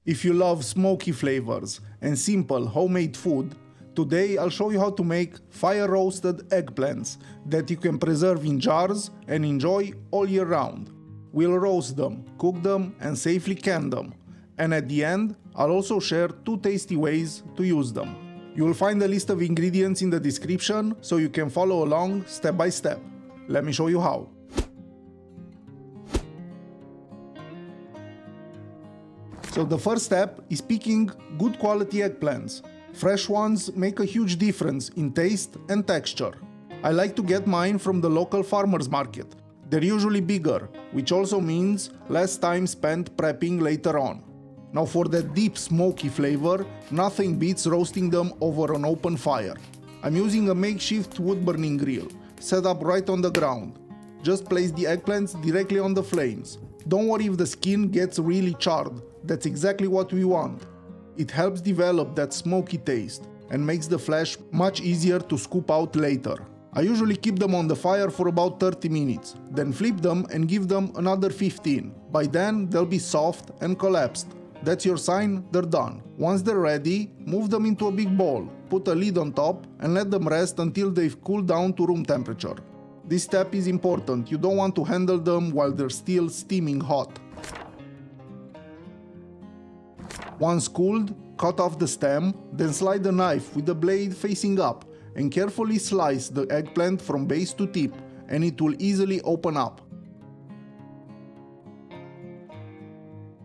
If you love smoky flavors and simple homemade food, today I'll show you how to make fire-roasted eggplants that you can preserve in jars and enjoy all year round. We'll roast them, cook them, and safely can them. And at the end, I'll also share 2 tasty ways to use them. You'll find a list of ingredients in the description so you can follow along step by step. Let me show you how. So the first step is picking good quality eggplants. Fresh ones make a huge difference in taste and texture. I like to get mine from the local farmers market. They're usually bigger, which also means less time spent prepping later on. Now for that deep smoky flavor, nothing beats roasting them over an open fire. I'm using a makeshift wood burning grill, set up right on the ground. Just place the eggplants directly on the flames. Don't worry if the skin gets really charred, that's exactly what we want. It helps develop that smoky taste and makes the flesh much easier to scoop out later. I usually keep them on the fire for about 30 minutes, then flip them and give them another 15. By then they'll be soft and collapsed. That's your sign they're done. Once they're ready, move them into a big bowl, put a lid on top and let them rest until they've cooled down to room temperature. This step is important, you don't want to handle them while they're still steaming hot. Once cooled, cut off the stem, then slide the knife with the blade facing up and carefully slice the eggplant from base to tip, and it will easily open up.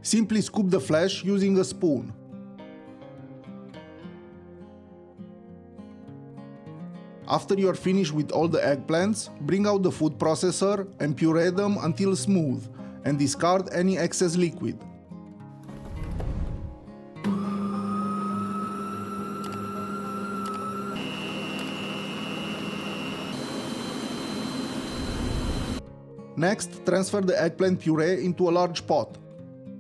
Simply scoop the flesh using a spoon. After you are finished with all the eggplants, bring out the food processor and puree them until smooth, and discard any excess liquid. Next, transfer the eggplant puree into a large pot.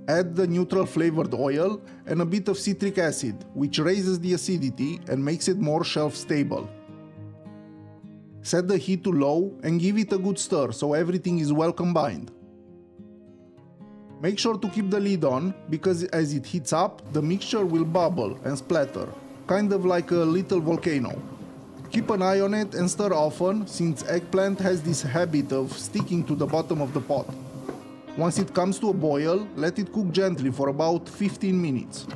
Add the neutral flavored oil and a bit of citric acid, which raises the acidity and makes it more shelf stable. Set the heat to low and give it a good stir so everything is well combined. Make sure to keep the lid on because as it heats up, the mixture will bubble and splatter, kind of like a little volcano. Keep an eye on it and stir often since eggplant has this habit of sticking to the bottom of the pot. Once it comes to a boil, let it cook gently for about 15 minutes.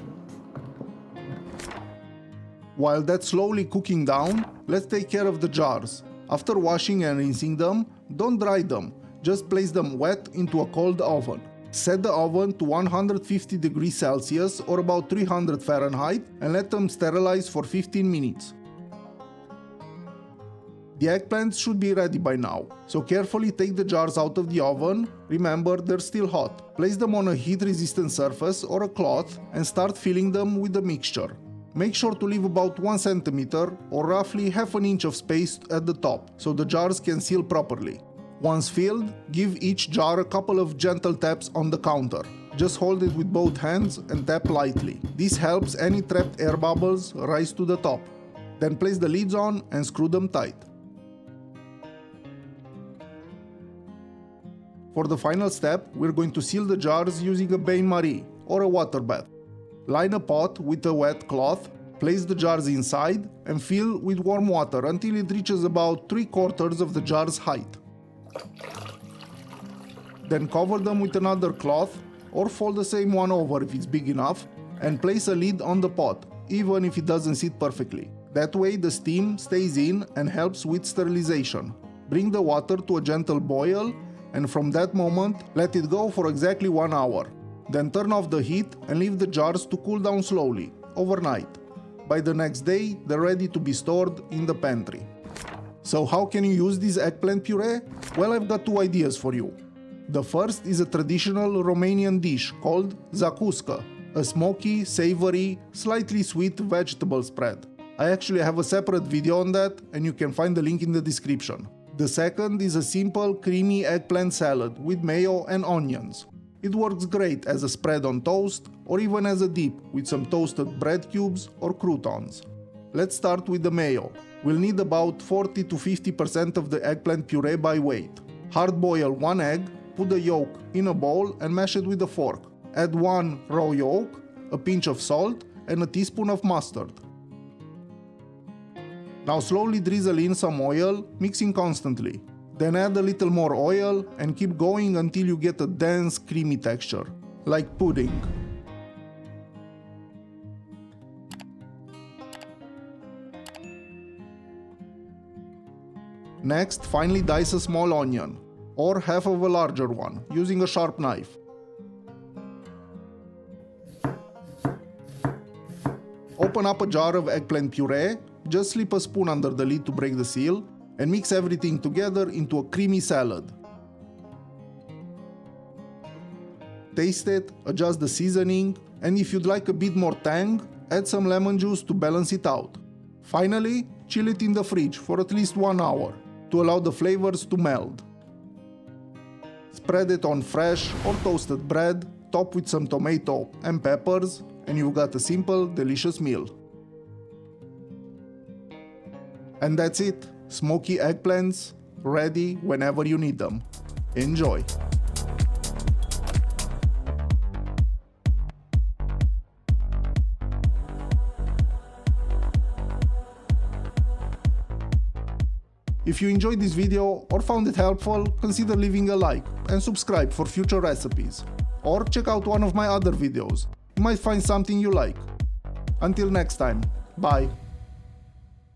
While that's slowly cooking down, let's take care of the jars. After washing and rinsing them, don't dry them, just place them wet into a cold oven. Set the oven to 150 degrees Celsius or about 300 Fahrenheit and let them sterilize for 15 minutes. The eggplants should be ready by now, so carefully take the jars out of the oven. Remember, they're still hot. Place them on a heat-resistant surface or a cloth and start filling them with the mixture. Make sure to leave about 1 centimeter or roughly half an inch of space at the top, so the jars can seal properly. Once filled, give each jar a couple of gentle taps on the counter. Just hold it with both hands and tap lightly. This helps any trapped air bubbles rise to the top. Then place the lids on and screw them tight. For the final step, we're going to seal the jars using a bain-marie or a water bath. Line a pot with a wet cloth, place the jars inside and fill with warm water until it reaches about 3/4 of the jar's height. Then cover them with another cloth or fold the same one over if it's big enough and place a lid on the pot, even if it doesn't sit perfectly. That way the steam stays in and helps with sterilization. Bring the water to a gentle boil and from that moment, let it go for exactly 1 hour. Then turn off the heat and leave the jars to cool down slowly, overnight. By the next day, they're ready to be stored in the pantry. So how can you use this eggplant puree? Well, I've got 2 ideas for you. The first is a traditional Romanian dish called zacuscă, a smoky, savory, slightly sweet vegetable spread. I actually have a separate video on that and you can find the link in the description. The second is a simple, creamy eggplant salad with mayo and onions. It works great as a spread on toast or even as a dip with some toasted bread cubes or croutons. Let's start with the mayo. We'll need about 40 to 50% of the eggplant puree by weight. Hard boil 1 egg, put the yolk in a bowl and mash it with a fork. Add 1 raw yolk, a pinch of salt, and a teaspoon of mustard. Now slowly drizzle in some oil, mixing constantly. Then add a little more oil and keep going until you get a dense, creamy texture, like pudding. Next, finely dice a small onion, or half of a larger one, using a sharp knife. Open up a jar of eggplant puree, just slip a spoon under the lid to break the seal, and mix everything together into a creamy salad. Taste it, adjust the seasoning, and if you'd like a bit more tang, add some lemon juice to balance it out. Finally, chill it in the fridge for at least 1 hour to allow the flavors to meld. Spread it on fresh or toasted bread, top with some tomato and peppers, and you've got a simple, delicious meal. And that's it, smoky eggplants, ready whenever you need them. Enjoy! If you enjoyed this video or found it helpful, consider leaving a like and subscribe for future recipes. Or check out one of my other videos. You might find something you like. Until next time, bye!